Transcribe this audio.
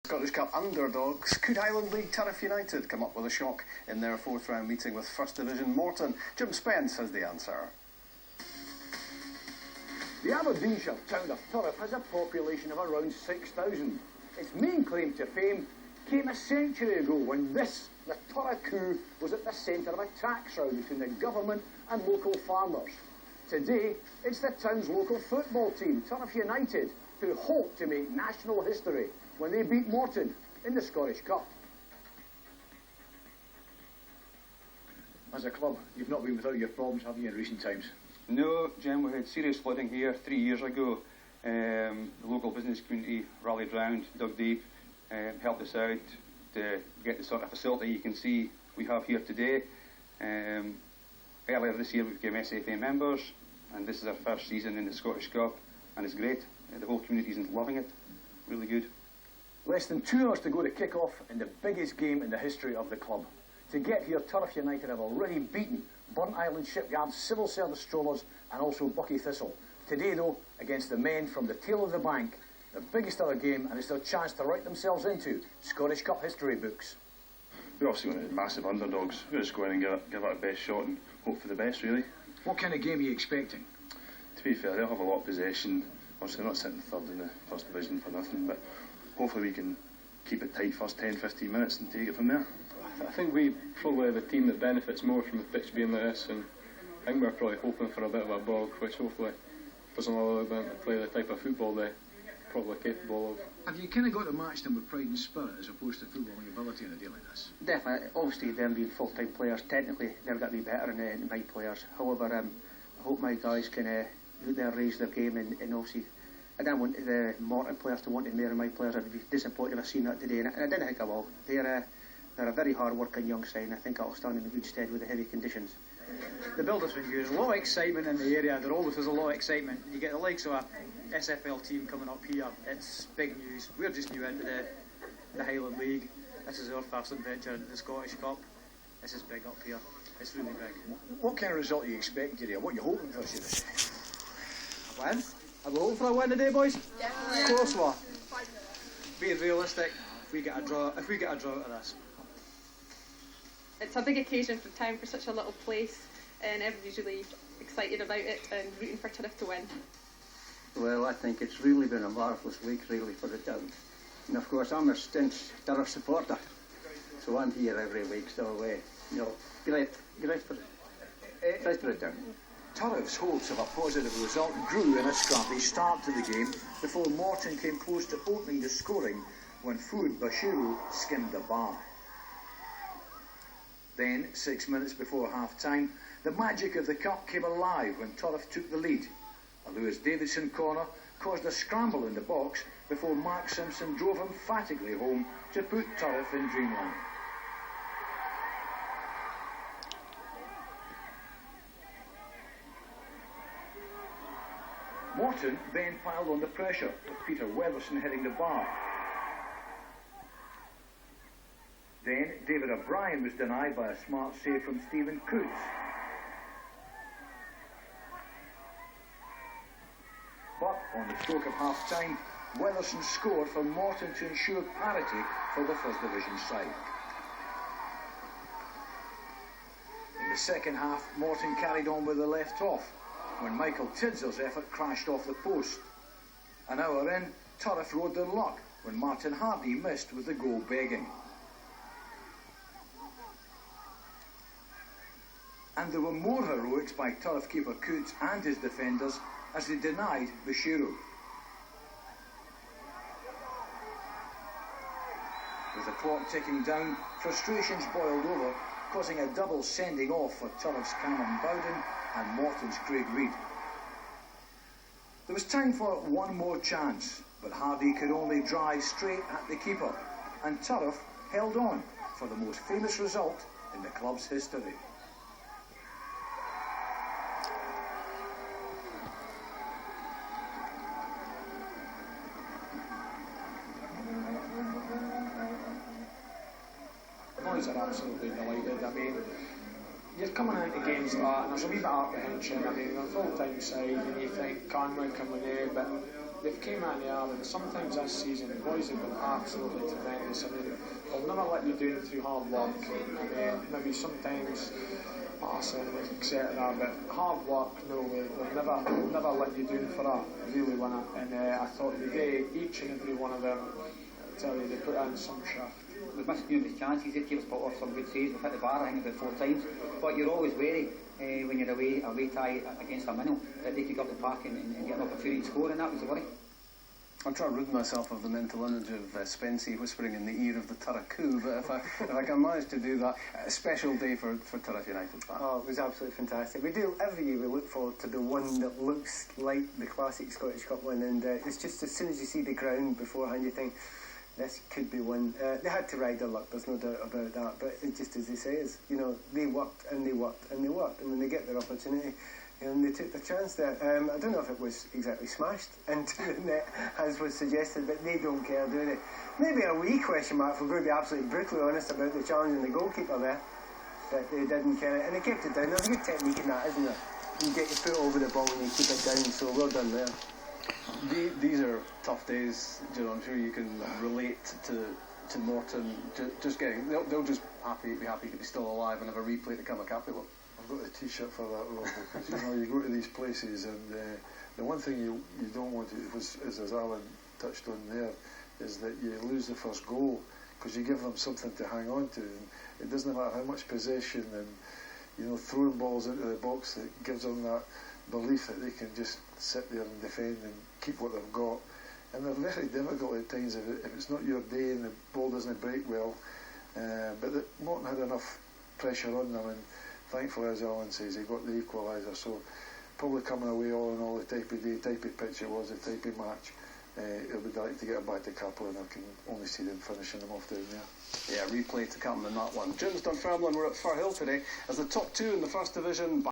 Scottish Cup underdogs, could Highland League Turriff United come up with a shock in their fourth round meeting with First Division Morton? Jim Spence has the answer. The Aberdeenshire town of Turriff has a population of around 6,000. Its main claim to fame came a century ago when the Turra coup was at the centre of a tax row between the government and local farmers. Today, it's the town's local football team, Turriff United, who hope to make national history when they beat Morton in the Scottish Cup. As a club, you've not been without your problems, have you, in recent times? No, Jim, we had serious flooding here 3 years ago. The local business community rallied round, dug deep, helped us out to get the sort of facility you can see we have here today. Earlier this year we became SFA members, and this is our first season in the Scottish Cup, and it's great. The whole community is loving it. Really good. Less than 2 hours to go to kick-off in the biggest game in the history of the club. To get here, Turriff United have already beaten Burnt Island Shipyard's Civil Service Strollers and also Buckie Thistle. Today, though, against the men from the tail of the bank, the biggest ever game, and it's their chance to write themselves into Scottish Cup history books. We're obviously going to be massive underdogs. We're just going to give it our best shot and hope for the best, really. What kind of game are you expecting? To be fair, they'll have a lot of possession. Obviously, they're not sitting third in the First Division for nothing, but hopefully we can keep it tight first 10-15 minutes and take it from there. I think we probably have a team that benefits more from the pitch being like this, and I think we're probably hoping for a bit of a bog, which hopefully doesn't allow them to play the type of football they're probably capable of. Have you kind of got to match them with pride and spirit as opposed to footballing ability on a day like this? Definitely. Obviously, them being full-time players, technically they've got to be better than my players. However, I hope my guys can raise their game, and obviously I don't want the Morton players to want it more than my players. I'd be disappointed if I seen that today, and I didn't think I will. They're a very hard-working young side, and I think it'll stand in good stead with the heavy conditions. The build-up's been good. There's a lot of excitement in the area. There always is a lot of excitement. You get the likes of a SFL team coming up here. It's big news. We're just new into the Highland League. This is our first adventure into the Scottish Cup. This is big up here. It's really big. What kind of result are you expecting today? What are you hoping for today? A win? Are we hoping for a win today, boys? Yeah. Close one. Being realistic, if we get a draw out of this. It's a big occasion for town for such a little place, and everybody's really excited about it and rooting for Turriff to win. Well, I think it's really been a marvellous week, really, for the town. And of course, I'm a stench Turriff supporter, so I'm here every week, so, great for the town. Turriff's hopes of a positive result grew in a scrappy start to the game before Morton came close to opening the scoring when Fuad Bashiru skimmed the bar. Then, 6 minutes before half-time, the magic of the cup came alive when Turriff took the lead. A Lewis Davidson corner caused a scramble in the box before Mark Simpson drove emphatically home to put Turriff in dreamland. Morton then piled on the pressure, with Peter Weatherson hitting the bar. Then David O'Brien was denied by a smart save from Stephen Coots. But on the stroke of half-time, Weatherson scored for Morton to ensure parity for the First Division side. In the second half, Morton carried on with the left off when Michael Tidzer's effort crashed off the post. An hour in, Turriff rode their luck when Martin Hardy missed with the goal begging. And there were more heroics by Turriff keeper Coots and his defenders as they denied Bashiru. With the clock ticking down, frustrations boiled over, causing a double sending off for Turriff's Cameron Bowden and Morton's Craig Reid. There was time for one more chance, but Hardy could only drive straight at the keeper, and Turriff held on for the most famous result in the club's history. Boys are absolutely delighted. I mean, you're coming into games like that and there's a wee bit of apprehension. I mean, they're a full-time side and you think, can we there? But they've came out the yard, and sometimes this season the boys have been absolutely tremendous. I mean, they'll never let you down through hard work. I mean, maybe sometimes passing, etc. But hard work, no way. They'll never let you down for that. Really win it. And I thought today, each and every one of them, I tell you, they put in some shift. We've missed numerous chances. They've given us put off some good saves. We've hit the bar, I think, about 4 times. But you're always wary when you're away tie against a minnow that they could go up the park and get an opportunity to score, and that was the worry. I'm trying to rid myself of the mental image of Spence whispering in the ear of the Turra coo, but if I can manage to do that, a special day for Turriff United fans. Oh, it was absolutely fantastic. We do every year. We look forward to the one that looks like the classic Scottish Cup one, and it's just as soon as you see the ground beforehand, you think this could be one. They had to ride their luck. There's no doubt about that. But it just as they say is, you know, they worked and they worked and they worked, and when they get their opportunity, and they took the chance there. I don't know if it was exactly smashed into the net, as was suggested, but they don't care, do they? Maybe a wee question mark, if we're going to be absolutely brutally honest about the challenge and the goalkeeper there, but they didn't care, and they kept it down. There's a good technique in that, isn't there? You get your foot over the ball and you keep it down, so well done there. These are tough days, Jill. I'm sure you can relate to Morton. Just getting, they'll just be happy to be still alive and have a replay to come a capital. I've got the T-shirt for that, Rob, because you know you go to these places and the one thing you don't want to is, as Alan touched on there, is that you lose the first goal because you give them something to hang on to, and it doesn't matter how much possession and throwing balls into the box that gives them that belief that they can just sit there and defend and keep what they've got. And they're very difficult at times if it's not your day and the ball doesn't break well. But Morton had enough pressure on them, and thankfully, as Alan says, he got the equaliser. So probably coming away all in all, the type of day, type of pitch it was, the type of match, it'll be like to get it back to Capel, and I can only see them finishing them off down there. Yeah, replay to come in that one. Jim's Dunfermline were at Firhill today as the top 2 in the First Division.